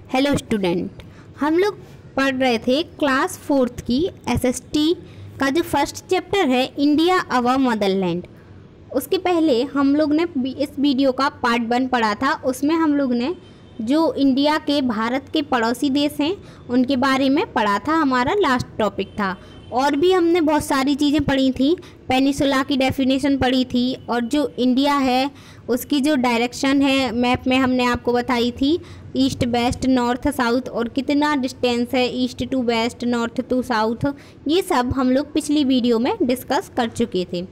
Hello student, हम लोग पढ़ रहे थे क्लास 4th की एसएसटी का जो फर्स्ट चैप्टर है इंडिया अवर मदरलैंड। उसके पहले हम लोग ने इस वीडियो का पार्ट 1 पढ़ा था। उसमें हम लोग ने जो इंडिया के भारत के पड़ोसी देश हैं उनके बारे में पढ़ा था, हमारा लास्ट टॉपिक था। और भी हमने बहुत सारी चीज़ें पढ़ी थी, पेनिसुला की डेफिनेशन पढ़ी थी और जो इंडिया है उसकी जो डायरेक्शन है मैप में हमने आपको बताई थी, ईस्ट वेस्ट नॉर्थ साउथ और कितना डिस्टेंस है east to west north to south, ये सब हम लोग पिछली वीडियो में डिस्कस कर चुके थे।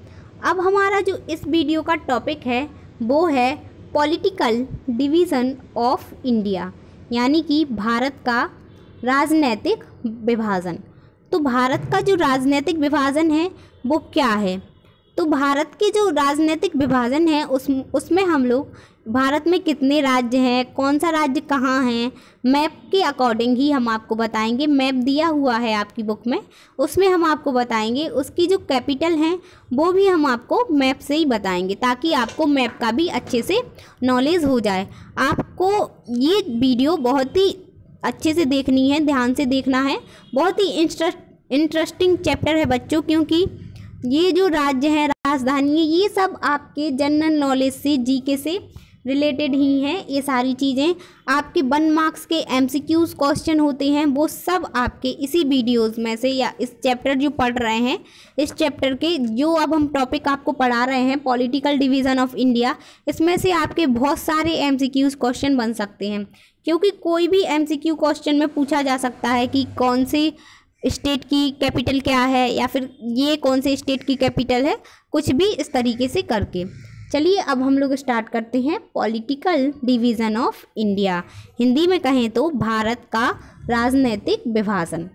अब हमारा जो इस वीडियो का टॉपिक है वो है पॉलिटिकल डिवीज़न ऑफ इंडिया, यानी कि भारत का राजनीतिक विभाजन। तो भारत का जो राजनीतिक विभाजन है वो क्या है? तो भारत के जो राजनीतिक विभाजन है उसमें हम लोग भारत में कितने राज्य हैं, कौन सा राज्य कहाँ है, मैप के अकॉर्डिंग ही हम आपको बताएंगे। मैप दिया हुआ है आपकी बुक में, उसमें हम आपको बताएंगे। उसकी जो कैपिटल हैं वो भी हम आपको मैप से ही बताएंगे, ताकि आपको मैप का भी अच्छे से नॉलेज हो जाए। आपको ये वीडियो बहुत ही अच्छे से देखनी है, ध्यान से देखना है। बहुत ही इंटरेस्टिंग चैप्टर है बच्चों, क्योंकि ये जो राज्य हैं, राजधानी है, ये सब आपके जनरल नॉलेज से, जीके से रिलेटेड ही हैं। ये सारी चीज़ें आपके 1 मार्क्स के एमसीक्यूज क्वेश्चन होते हैं, वो सब आपके इसी वीडियोस में से, या इस चैप्टर जो पढ़ रहे हैं, इस चैप्टर के जो अब हम टॉपिक आपको पढ़ा रहे हैं पॉलिटिकल डिवीज़न ऑफ इंडिया, इसमें से आपके बहुत सारे एमसीक्यूज क्वेश्चन बन सकते हैं। क्योंकि कोई भी एमसीक्यू क्वेश्चन में पूछा जा सकता है कि कौन सी स्टेट की कैपिटल क्या है, या फिर ये कौन से स्टेट की कैपिटल है, कुछ भी इस तरीके से करके। चलिए अब हम लोग स्टार्ट करते हैं political division of India, Hindi में कहें तो भारत का राजनीतिक विभाजन।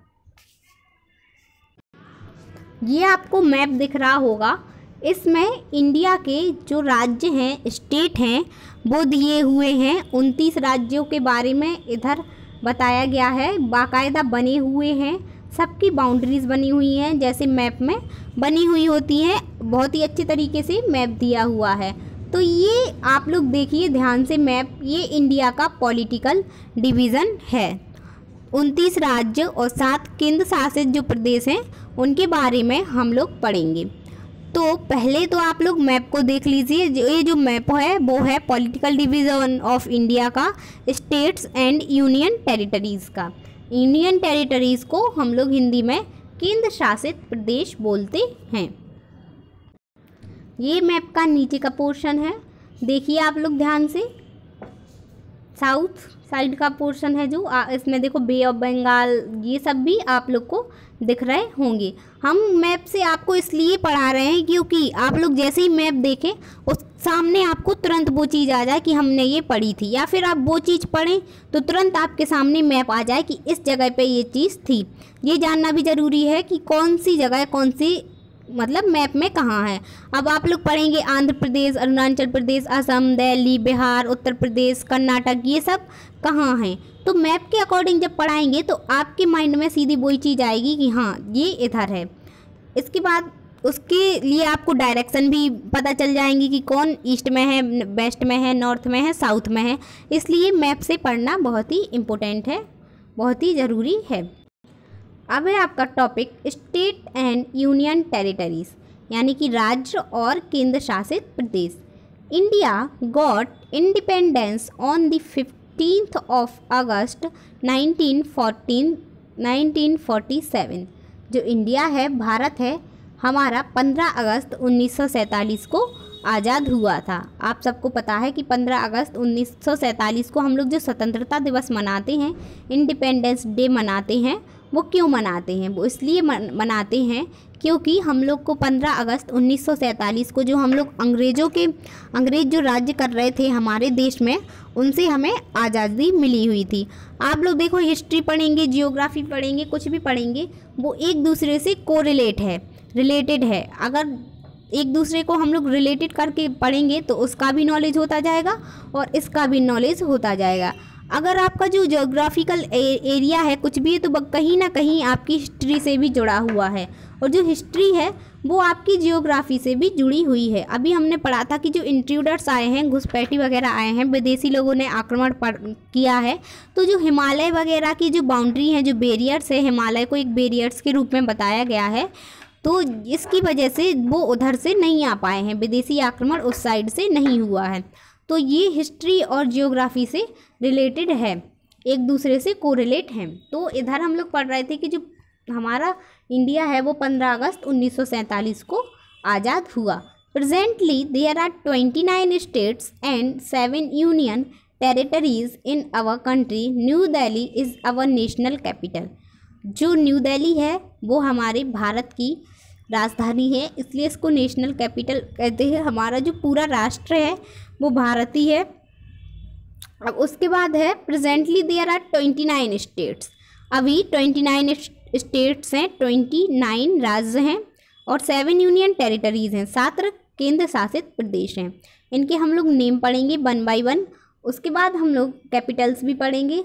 ये आपको मैप दिख रहा होगा, इसमें इंडिया के जो राज्य हैं, स्टेट हैं, वो दिए हुए हैं। 29 राज्यों के बारे में इधर बताया गया है, बाकायदा बने हुए हैं, सबकी बाउंड्रीज बनी हुई हैं जैसे मैप में बनी हुई होती हैं। बहुत ही अच्छे तरीके से मैप दिया हुआ है। तो ये आप लोग देखिए ध्यान से मैप, ये इंडिया का पॉलिटिकल डिवीज़न है। 29 राज्य और 7 केंद्र शासित जो प्रदेश हैं उनके बारे में हम लोग पढ़ेंगे। तो पहले तो आप लोग मैप को देख लीजिए। ये जो मैप है वो है पॉलिटिकल डिवीज़न ऑफ इंडिया का, स्टेट्स एंड यूनियन टेरिटरीज़ का। यूनियन टेरिटरीज़ को हम लोग हिंदी में केंद्र शासित प्रदेश बोलते हैं। ये मैप का नीचे का पोर्शन है, देखिए आप लोग ध्यान से। साउथ साइड का पोर्शन है जो इसमें देखो बे ऑफ बंगाल, ये सब भी आप लोग को दिख रहे होंगे। हम मैप से आपको इसलिए पढ़ा रहे हैं क्योंकि आप लोग जैसे ही मैप देखें उस सामने आपको तुरंत वो चीज़ आ जाए कि हमने ये पढ़ी थी, या फिर आप वो चीज़ पढ़ें तो तुरंत आपके सामने मैप आ जाए कि इस जगह पे ये चीज़ थी। ये जानना भी ज़रूरी है कि कौन सी जगह कौन सी मतलब मैप में कहाँ है। अब आप लोग पढ़ेंगे आंध्र प्रदेश, अरुणाचल प्रदेश, असम, दिल्ली, बिहार, उत्तर प्रदेश, कर्नाटक, ये सब कहाँ हैं। तो मैप के अकॉर्डिंग जब पढ़ाएंगे तो आपके माइंड में सीधी वही चीज़ आएगी कि हाँ ये इधर है। इसके बाद उसके लिए आपको डायरेक्शन भी पता चल जाएंगी कि कौन ईस्ट में है, वेस्ट में है, नॉर्थ में है, साउथ में है। इसलिए मैप से पढ़ना बहुत ही इम्पोर्टेंट है, बहुत ही ज़रूरी है। अब है आपका topic state and union territories, यानी कि राज्य और केंद्र शासित प्रदेश। India got independence on the 15th of August 1947। जो इंडिया है, भारत है हमारा, 15 अगस्त 1947 को आज़ाद हुआ था। आप सबको पता है कि 15 अगस्त 1947 को हम लोग जो स्वतंत्रता दिवस मनाते हैं, इंडिपेंडेंस डे मनाते हैं, वो क्यों मनाते हैं? वो इसलिए मनाते हैं क्योंकि हम लोग को 15 अगस्त 1947 को जो हम लोग अंग्रेज़ जो राज्य कर रहे थे हमारे देश में, उनसे हमें आज़ादी मिली हुई थी। आप लोग देखो हिस्ट्री पढ़ेंगे, जियोग्राफी पढ़ेंगे, कुछ भी पढ़ेंगे, वो एक दूसरे से रिलेटेड है। अगर एक दूसरे को हम लोग रिलेटेड करके पढ़ेंगे तो उसका भी नॉलेज होता जाएगा और इसका भी नॉलेज होता जाएगा। अगर आपका जो ज्योग्राफिकल एरिया है कुछ भी है तो कहीं ना कहीं आपकी हिस्ट्री से भी जुड़ा हुआ है, और जो हिस्ट्री है वो आपकी जियोग्राफी से भी जुड़ी हुई है। अभी हमने पढ़ा था कि जो इंट्रूडर्स आए हैं, घुसपैठी वगैरह आए हैं, विदेशी लोगों ने आक्रमण किया है, तो जो हिमालय वगैरह की जो बाउंड्री है, जो बैरियर्स है, हिमालय को एक बैरियर्स के रूप में बताया गया है, तो इसकी वजह से वो उधर से नहीं आ पाए हैं, विदेशी आक्रमण उस साइड से नहीं हुआ है। तो ये हिस्ट्री और जियोग्राफी से रिलेटेड है, एक दूसरे से कोरिलेट हैं। तो इधर हम लोग पढ़ रहे थे कि जो हमारा इंडिया है वो 15 अगस्त 1947 को आज़ाद हुआ। Presently there are 29 states and 7 union territories in our country. New Delhi is our national capital. जो न्यू दिल्ली है वो हमारे भारत की राजधानी है, इसलिए इसको नेशनल कैपिटल कहते हैं। हमारा जो पूरा राष्ट्र है वो भारत ही है। अब उसके बाद है प्रेजेंटली देयर आर 29 स्टेट्स। अभी 29 स्टेट्स हैं, 29 राज्य हैं और 7 यूनियन टेरिटरीज़ हैं, 7 केंद्र शासित प्रदेश हैं। इनके हम लोग नेम पढ़ेंगे 1 बाय 1। उसके बाद हम लोग कैपिटल्स भी पढ़ेंगे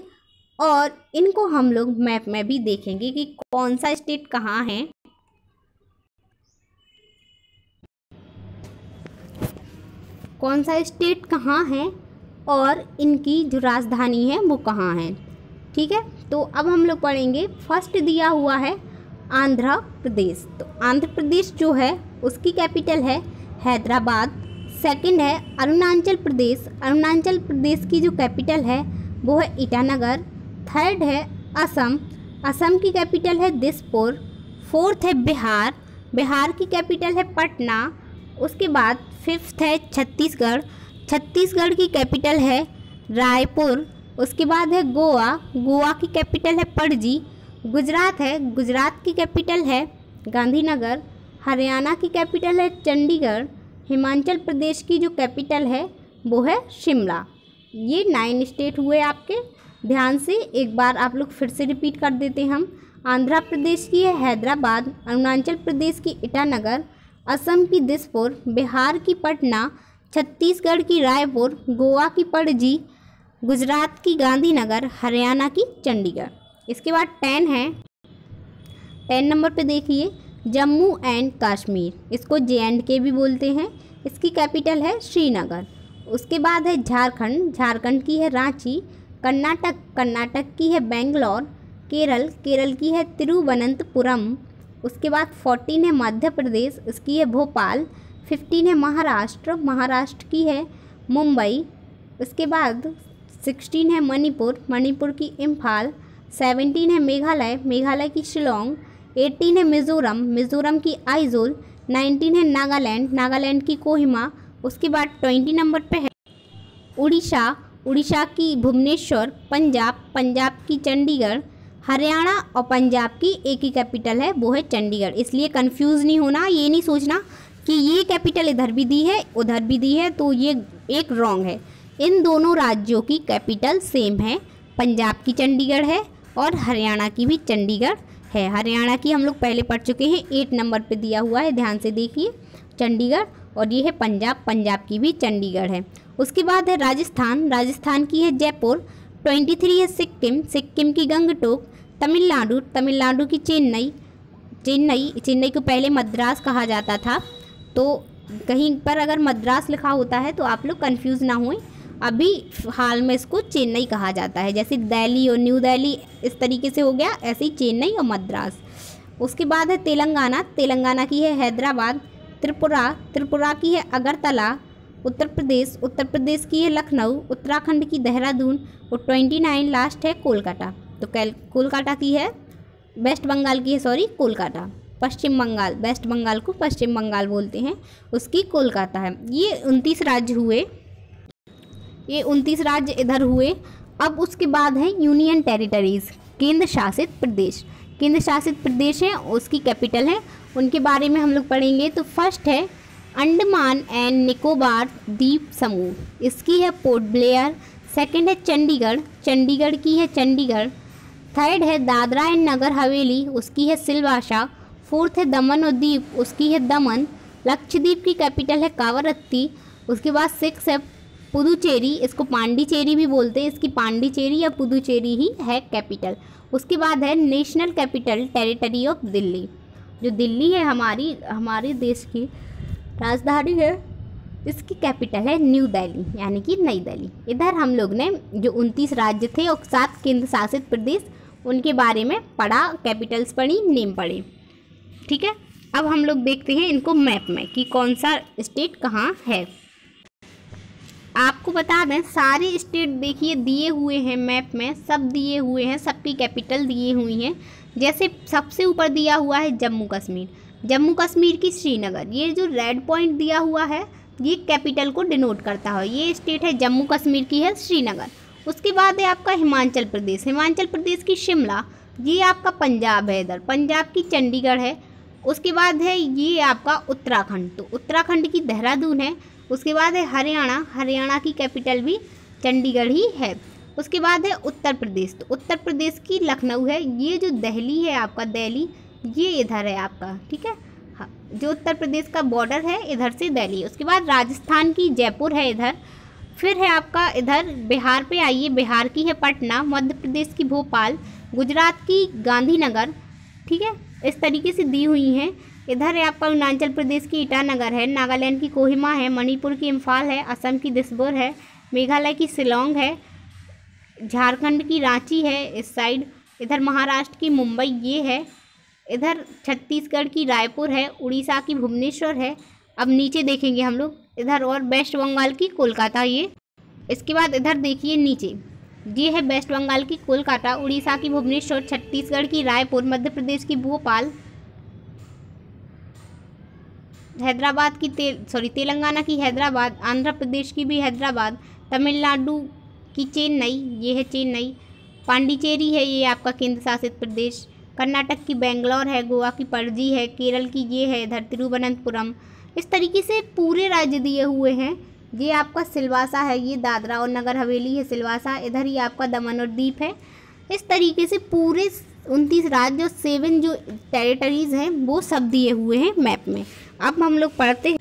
और इनको हम लोग मैप में भी देखेंगे कि कौन सा स्टेट कहाँ है, कौन सा स्टेट कहाँ है और इनकी जो राजधानी है वो कहाँ है। ठीक है, तो अब हम लोग पढ़ेंगे। फर्स्ट दिया हुआ है आंध्र प्रदेश। तो आंध्र प्रदेश जो है उसकी कैपिटल है हैदराबाद। सेकंड है अरुणाचल प्रदेश। अरुणाचल प्रदेश की जो कैपिटल है वो है ईटानगर। थर्ड है असम। असम की कैपिटल है दिसपुर। फोर्थ है बिहार। बिहार की कैपिटल है पटना। उसके बाद फिफ्थ है छत्तीसगढ़। छत्तीसगढ़ की कैपिटल है रायपुर। उसके बाद है गोवा। गोवा की कैपिटल है पणजी। गुजरात है, गुजरात की कैपिटल है गांधीनगर। हरियाणा की कैपिटल है चंडीगढ़। हिमाचल प्रदेश की जो कैपिटल है वो है शिमला। ये 9 स्टेट हुए आपके। ध्यान से एक बार आप लोग फिर से रिपीट कर देते हम। आंध्र प्रदेश की है हैदराबाद, अरुणाचल प्रदेश की ईटानगर, असम की दिसपुर, बिहार की पटना, छत्तीसगढ़ की रायपुर, गोवा की पणजी, गुजरात की गांधीनगर, हरियाणा की चंडीगढ़। इसके बाद 10 है। 10 नंबर पे देखिए जम्मू एंड कश्मीर। इसको JNK भी बोलते हैं। इसकी कैपिटल है श्रीनगर। उसके बाद है झारखंड। झारखंड की है रांची। कर्नाटक, कर्नाटक की है बेंगलोर। केरल, केरल की है तिरुवनंतपुरम। उसके बाद 14 है मध्य प्रदेश, इसकी है भोपाल। 15 है महाराष्ट्र, महाराष्ट्र की है मुंबई। उसके बाद 16 है मणिपुर, मणिपुर की इम्फाल। 17 है मेघालय, मेघालय की शिलोंग। 18 है मिज़ोरम, मिज़ोरम की आइजोल। 19 है नागालैंड, नागालैंड की कोहिमा। उसके बाद 20 नंबर पे है उड़ीसा, उड़ीसा की भुवनेश्वर। पंजाब, पंजाब की चंडीगढ़। हरियाणा और पंजाब की एक ही कैपिटल है, वो है चंडीगढ़। इसलिए कंफ्यूज नहीं होना, ये नहीं सोचना कि ये कैपिटल इधर भी दी है उधर भी दी है, तो ये एक रॉन्ग है। इन दोनों राज्यों की कैपिटल सेम है। पंजाब की चंडीगढ़ है और हरियाणा की भी चंडीगढ़ है। हरियाणा की हम लोग पहले पढ़ चुके हैं, 8 नंबर पे दिया हुआ है, ध्यान से देखिए चंडीगढ़। और ये है पंजाब, पंजाब की भी चंडीगढ़ है। उसके बाद है राजस्थान, राजस्थान की है जयपुर। 23 है सिक्किम, सिक्किम की गंगटोक। तमिलनाडु, तमिलनाडु की चेन्नई, चेन्नई, चेन्नई को पहले मद्रास कहा जाता था, तो कहीं पर अगर मद्रास लिखा होता है तो आप लोग कंफ्यूज ना हों। अभी हाल में इसको चेन्नई कहा जाता है, जैसे दिल्ली और न्यू दिल्ली इस तरीके से हो गया, ऐसे ही चेन्नई और मद्रास। उसके बाद है तेलंगाना, तेलंगाना की है हैदराबाद। त्रिपुरा, त्रिपुरा की है अगरतला। उत्तर प्रदेश, उत्तर प्रदेश की है लखनऊ। उत्तराखंड की देहरादून। और 29 लास्ट है कोलकाता। तो कोलकाता की है, वेस्ट बंगाल की है, सॉरी कोलकाता। पश्चिम बंगाल, वेस्ट बंगाल को पश्चिम बंगाल बोलते हैं, उसकी कोलकाता है। ये 29 राज्य हुए, ये 29 राज्य इधर हुए। अब उसके बाद है यूनियन टेरिटरीज़, केंद्र शासित प्रदेश। केंद्र शासित प्रदेश हैं, उसकी कैपिटल है, उनके बारे में हम लोग पढ़ेंगे। तो फर्स्ट है अंडमान एंड निकोबार द्वीप समूह, इसकी है पोर्ट ब्लेयर। सेकंड है चंडीगढ़, चंडीगढ़ की है चंडीगढ़। थर्ड है दादरा एंड नगर हवेली, उसकी है सिलवासा। फोर्थ है दमन और दीप, उसकी है दमन। लक्षद्वीप की कैपिटल है कावरत्ती। उसके बाद 6 है पुदुचेरी, इसको पांडिचेरी भी बोलते हैं, इसकी पांडिचेरी या पुदुचेरी ही है कैपिटल। उसके बाद है national capital territory of Delhi. जो दिल्ली है हमारे देश की राजधानी है, इसकी कैपिटल है न्यू दिल्ली यानी कि नई दिल्ली। इधर हम लोग ने जो 29 राज्य थे और 7 केंद्र शासित प्रदेश उनके बारे में पढ़ा, कैपिटल्स पढ़ी, नेम पढ़े। ठीक है, अब हम लोग देखते हैं इनको मैप में कि कौन सा स्टेट कहाँ है। आपको बता दें सारे स्टेट देखिए दिए हुए हैं मैप में, सब दिए हुए हैं, सबकी कैपिटल दिए हुई हैं। जैसे सबसे ऊपर दिया हुआ है जम्मू कश्मीर, जम्मू कश्मीर की श्रीनगर, ये जो रेड पॉइंट दिया हुआ है ये कैपिटल को डिनोट करता है। ये स्टेट है जम्मू कश्मीर की है श्रीनगर। उसके बाद है आपका हिमाचल प्रदेश, हिमाचल प्रदेश की शिमला, ये आपका पंजाब है, इधर पंजाब की चंडीगढ़ है। उसके बाद है ये आपका उत्तराखंड, तो उत्तराखंड की देहरादून है। उसके बाद है हरियाणा, हरियाणा की कैपिटल भी चंडीगढ़ ही है। उसके बाद है उत्तर प्रदेश, तो उत्तर प्रदेश की लखनऊ है। ये जो दिल्ली है आपका, दिल्ली ये इधर है आपका, ठीक है, हाँ, जो उत्तर प्रदेश का बॉर्डर है इधर से दिल्ली। उसके बाद राजस्थान की जयपुर है इधर। फिर है आपका इधर बिहार पे आइए, बिहार की है पटना, मध्य प्रदेश की भोपाल, गुजरात की गांधीनगर। ठीक है, इस तरीके से दी हुई हैं। इधर है आपका अरुणाचल प्रदेश की ईटानगर है, नागालैंड की कोहिमा है, मणिपुर की इम्फाल है, असम की दिसपुर है, मेघालय की शिलोंग है, झारखंड की रांची है इस साइड, इधर महाराष्ट्र की मुंबई ये है, इधर छत्तीसगढ़ की रायपुर है, उड़ीसा की भुवनेश्वर है। अब नीचे देखेंगे हम लोग, इधर और वेस्ट बंगाल की कोलकाता ये। इसके बाद इधर देखिए नीचे, ये है वेस्ट बंगाल की कोलकाता, उड़ीसा की भुवनेश्वर, छत्तीसगढ़ की रायपुर, मध्य प्रदेश की भोपाल, हैदराबाद की तेलंगाना की हैदराबाद, आंध्र प्रदेश की भी हैदराबाद, तमिलनाडु की चेन्नई, ये है चेन्नई, पांडिचेरी है ये आपका केंद्र शासित प्रदेश, कर्नाटक की बेंगलोर है, गोवा की पणजी है, केरल की ये है इधर तिरुवनंतपुरम। इस तरीके से पूरे राज्य दिए हुए हैं। ये आपका सिलवासा है, ये दादरा और नगर हवेली है सिलवासा, इधर ही आपका दमन और दीप है। इस तरीके से पूरे 29 राज्य और 7 जो टेरिटरीज़ हैं वो सब दिए हुए हैं मैप में। अब हम लोग पढ़ते हैं,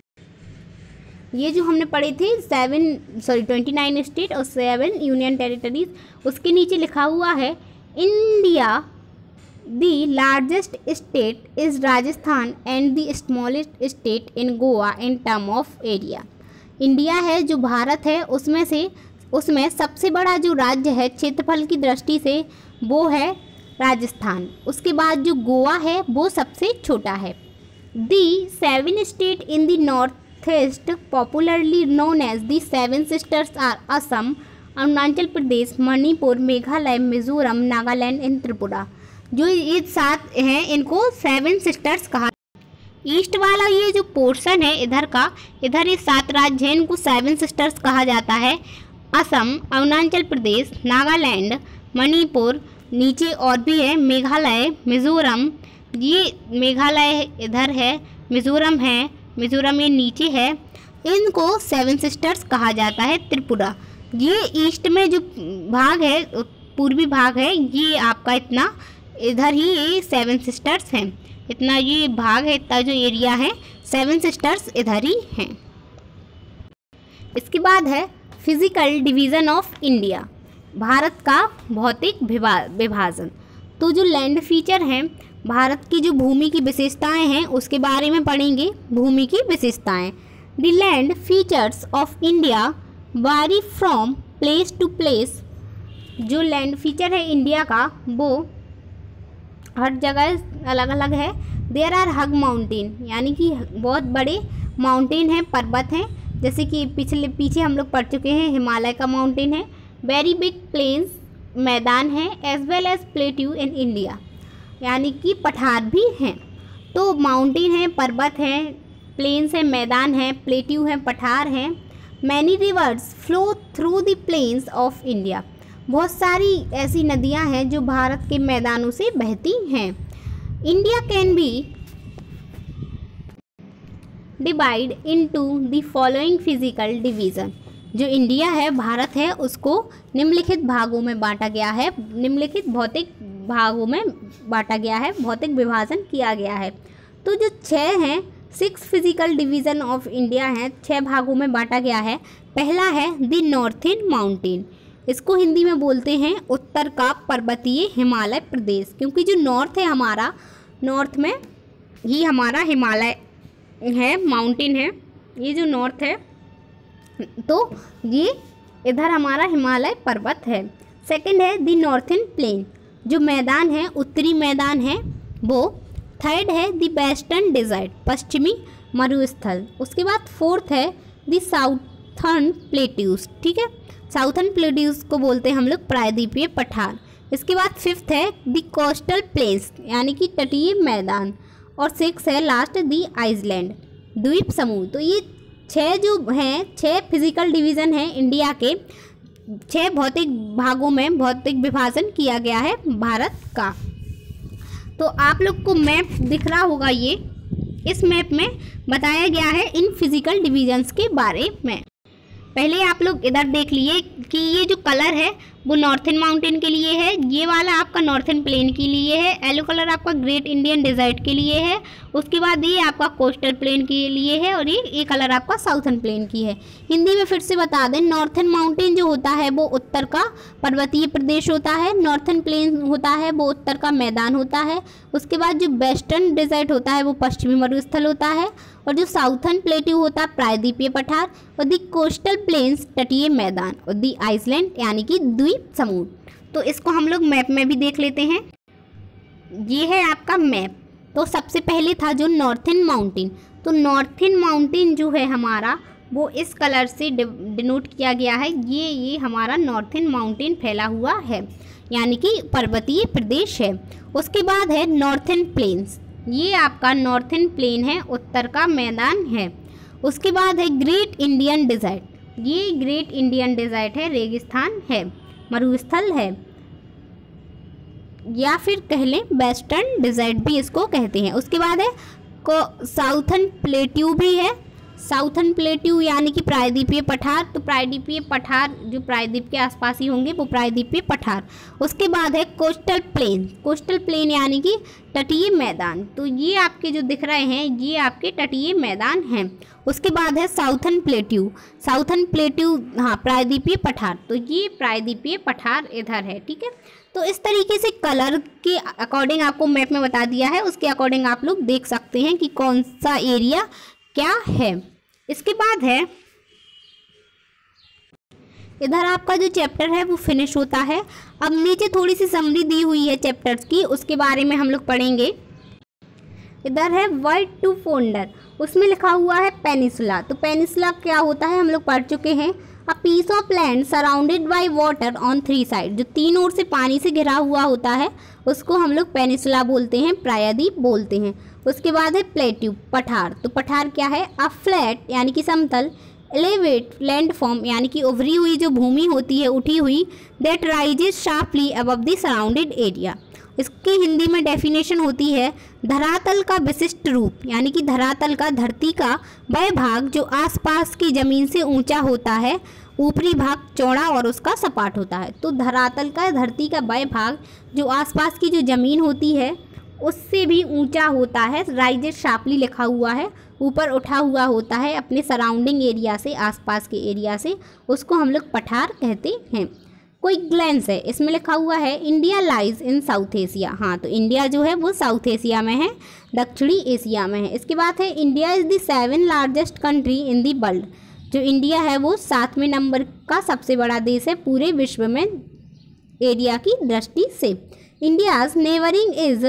ये जो हमने पढ़े थे 29 स्टेट और 7 यूनियन टेरिटरीज, उसके नीचे लिखा हुआ है India the largest state is Rajasthan and the smallest state in Goa in term of area. India है जो भारत है उसमें सबसे बड़ा जो राज्य है क्षेत्रफल की दृष्टि से वो है राजस्थान। उसके बाद जो गोवा है वो सबसे छोटा है। The 7 state in the north east popularly known as the 7 sisters are Assam, Arunachal Pradesh, Manipur, Meghalaya, Mizoram, Nagaland and Tripura. जो ये 7 हैं इनको 7 सिस्टर्स कहा। ईस्ट वाला ये जो पोर्शन है इधर का, इधर ये 7 राज्य हैं, इनको 7 सिस्टर्स कहा जाता है। असम, अरुणाचल प्रदेश, नागालैंड, मणिपुर, नीचे और भी है मेघालय, मिज़ोरम, ये मेघालय इधर है, मिज़ोरम है, मिज़ोरम ये नीचे है, इनको 7 सिस्टर्स कहा जाता है। त्रिपुरा ये ईस्ट में जो भाग है, पूर्वी भाग है, ये आपका इतना इधर ही ये 7 सिस्टर्स हैं, इतना ये भाग है, इतना जो एरिया है 7 सिस्टर्स इधर ही हैं। इसके बाद है physical division of India, Bharat का भौतिक विभाजन। तो जो लैंड फीचर हैं, भारत की जो भूमि की विशेषताएं हैं उसके बारे में पढ़ेंगे। भूमि की विशेषताएं, the land features of India वारी फ्रॉम प्लेस टू प्लेस। जो लैंड फीचर है इंडिया का वो हर जगह अलग अलग है। देयर आर हग माउंटेन, यानी कि बहुत बड़े माउंटेन हैं, पर्वत हैं, जैसे कि पीछे हम लोग पढ़ चुके हैं, हिमालय का माउंटेन है। वेरी बिग प्लेन्स, मैदान है, as well as plateau in India, यानी कि पठार भी हैं। तो माउंटेन है, पर्वत हैं, प्लेन्स हैं, मैदान हैं, प्लेट्यू हैं, पठार हैं। Many rivers flow through the plains of India, बहुत सारी ऐसी नदियां हैं जो भारत के मैदानों से बहती हैं। India can be divide into the following physical division. जो इंडिया है, भारत है, उसको निम्नलिखित भागों में बांटा गया है, निम्नलिखित भौतिक भागों में बांटा गया है, भौतिक विभाजन किया गया है। तो जो 6 हैं, 6 फिजिकल डिवीज़न ऑफ इंडिया हैं, 6 भागों में बांटा गया है। पहला है द नॉर्थन माउंटेन, इसको हिंदी में बोलते हैं उत्तर का पर्वतीय हिमालय प्रदेश, क्योंकि जो नॉर्थ है हमारा, नॉर्थ में ही हमारा हिमालय है, माउंटेन है, ये जो नॉर्थ है तो ये इधर हमारा हिमालय पर्वत है। सेकंड है द नॉर्थन प्लेन, जो मैदान है, उत्तरी मैदान है वो। थर्ड है द वेस्टर्न डेजर्ट, पश्चिमी मरुस्थल। उसके बाद फोर्थ है द साउथर्न प्लेट्यूज, ठीक है, साउथर्न प्लेट्यूज को बोलते हैं हम लोग प्रायद्वीपीय पठार। इसके बाद फिफ्थ है द कोस्टल प्लेन्स, यानी कि तटीय मैदान। और सिक्स है लास्ट द आइसलैंड, द्वीप समूह। तो ये 6 जो हैं, 6 फिजिकल डिवीज़न हैं इंडिया के, 6 भौतिक भागों में भौतिक विभाजन किया गया है भारत का। तो आप लोग को मैप दिख रहा होगा, ये इस मैप में बताया गया है इन फिजिकल डिवीजन्स के बारे में। पहले आप लोग इधर देख लिए कि ये जो कलर है वो नॉर्थन माउंटेन के लिए है, ये वाला आपका नॉर्थन प्लेन के लिए है, येलो कलर आपका ग्रेट इंडियन डेजर्ट के लिए है, उसके बाद ये आपका कोस्टल प्लेन के लिए है, और ये कलर आपका साउथर्न प्लेन की है। हिंदी में फिर से बता दें, नॉर्थन माउंटेन जो होता है वो उत्तर का पर्वतीय प्रदेश होता है, नॉर्थन प्लेन होता है वो उत्तर का मैदान होता है, उसके बाद जो वेस्टर्न डेजर्ट होता है वो पश्चिमी मरुस्थल होता है, और जो साउथर्न प्लेट्यू होता है प्रायद्वीपीय पठार, और दी कोस्टल प्लेन्स तटीय मैदान, और दी आइसलैंड यानी कि द्वीप समूह। तो इसको हम लोग मैप में भी देख लेते हैं। ये है आपका मैप। तो सबसे पहले था जो नॉर्थन माउंटेन, तो नॉर्थन माउंटेन जो है हमारा वो इस कलर से डिनोट किया गया है, ये हमारा नॉर्थन माउंटेन फैला हुआ है, यानी कि पर्वतीय प्रदेश है। उसके बाद है नॉर्थन प्लेन्स, ये आपका नॉर्थन प्लेन है, उत्तर का मैदान है। उसके बाद है ग्रेट इंडियन डेजर्ट, ये ग्रेट इंडियन डेजर्ट है, रेगिस्तान है, मरुस्थल है, या फिर कह लें वेस्टर्न डेजर्ट भी इसको कहते हैं। उसके बाद है साउथर्न प्लेट्यू भी है, साउथर्न प्लेट्यू यानी कि प्रायद्वीपीय पठार, तो प्रायद्वीपीय पठार जो प्रायद्वीप के आसपास ही होंगे वो प्रायद्वीपीय पठार। उसके बाद है कोस्टल प्लेन, कोस्टल प्लेन यानी कि तटीय मैदान, तो ये आपके जो दिख रहे हैं ये आपके तटीय मैदान हैं। उसके बाद है साउथर्न प्लेट्यू, साउथर्न प्लेट्यू हाँ प्रायद्वीपीय पठार, तो ये प्रायद्वीपीय पठार इधर है, ठीक है। तो इस तरीके से कलर के अकॉर्डिंग आपको मैप में बता दिया है, उसके अकॉर्डिंग आप लोग देख सकते हैं कि कौन सा एरिया क्या है। इसके बाद है इधर आपका जो चैप्टर है वो फिनिश होता है। अब नीचे थोड़ी सी समरी दी हुई है चैप्टर्स की, उसके बारे में हम लोग पढ़ेंगे। इधर है वर्ड टू फोल्डर, उसमें लिखा हुआ है पेनिसुला, तो पेनिसुला क्या होता है हम लोग पढ़ चुके हैं। A piece of land surrounded by water on 3 side, जो 3 ओर से पानी से घिरा हुआ होता है उसको हम लोग पेनिसुला बोलते हैं, प्रायद्वीप बोलते हैं। उसके बाद है प्लेट्यू, पठार, तो पठार क्या है, अ फ्लैट यानी कि समतल, एलिवेट लैंडफॉर्म यानी कि उभरी हुई जो भूमि होती है, उठी हुई, that rises sharply above the surrounded area. इसकी हिंदी में डेफिनेशन होती है धरातल का विशिष्ट रूप, यानी कि धरातल का, धरती का वह भाग जो आसपास की ज़मीन से ऊंचा होता है, ऊपरी भाग चौड़ा और उसका सपाट होता है। तो धरातल का, धरती का वह भाग जो आसपास की जो ज़मीन होती है उससे भी ऊंचा होता है, राइजेस शार्पली लिखा हुआ है, ऊपर उठा हुआ होता है अपने सराउंडिंग एरिया से, आसपास के एरिया से, उसको हम लोग पठार कहते हैं। कोई ग्लेंस है, इसमें लिखा हुआ है India lies in south Asia, हाँ तो इंडिया जो है वो साउथ एशिया में है, दक्षिणी एशिया में है। इसके बाद है India is the 7th largest country in the world, जो इंडिया है वो 7वें नंबर का सबसे बड़ा देश है पूरे विश्व में एरिया की दृष्टि से। India's neighbouring is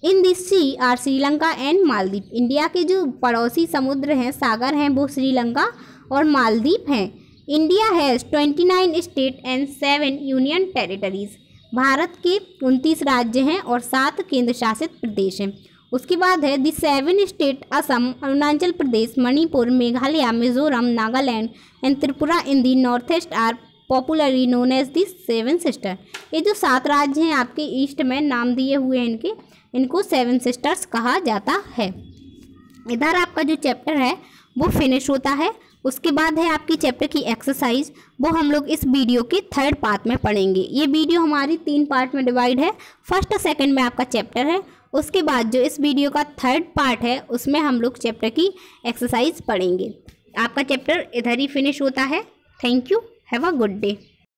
in the sea are Sri Lanka and Maldives, India के जो पड़ोसी समुद्र हैं, सागर हैं, वो श्रीलंका और मालदीव हैं। India has 29 state and 7 union territories, Bharat के 29 राज्य हैं और 7 केंद्र शासित प्रदेश हैं। उसके बाद है the 7 state Assam, Arunachal Pradesh, Manipur, Meghalaya, Mizoram, Nagaland and Tripura in the north east are popularly known as the 7 sister. ये जो 7 राज्य हैं आपके ईस्ट में नाम दिए हुए हैं इनको 7 सिस्टर्स कहा जाता है। इधर आपका जो चैप्टर है वो फिनिश होता है। उसके बाद है आपकी चैप्टर की एक्सरसाइज, वो हम लोग इस वीडियो के 3rd पार्ट में पढ़ेंगे। ये वीडियो हमारी 3 पार्ट में डिवाइड है, 1st और 2nd में आपका चैप्टर है। उसके बाद जो इस वीडियो का 3rd पार्ट है उसमें हम लोग चैप्टर की एक्सरसाइज पढ़ेंगे। आपका चैप्टर इधर ही फिनिश होता है। Thank you, have a good day.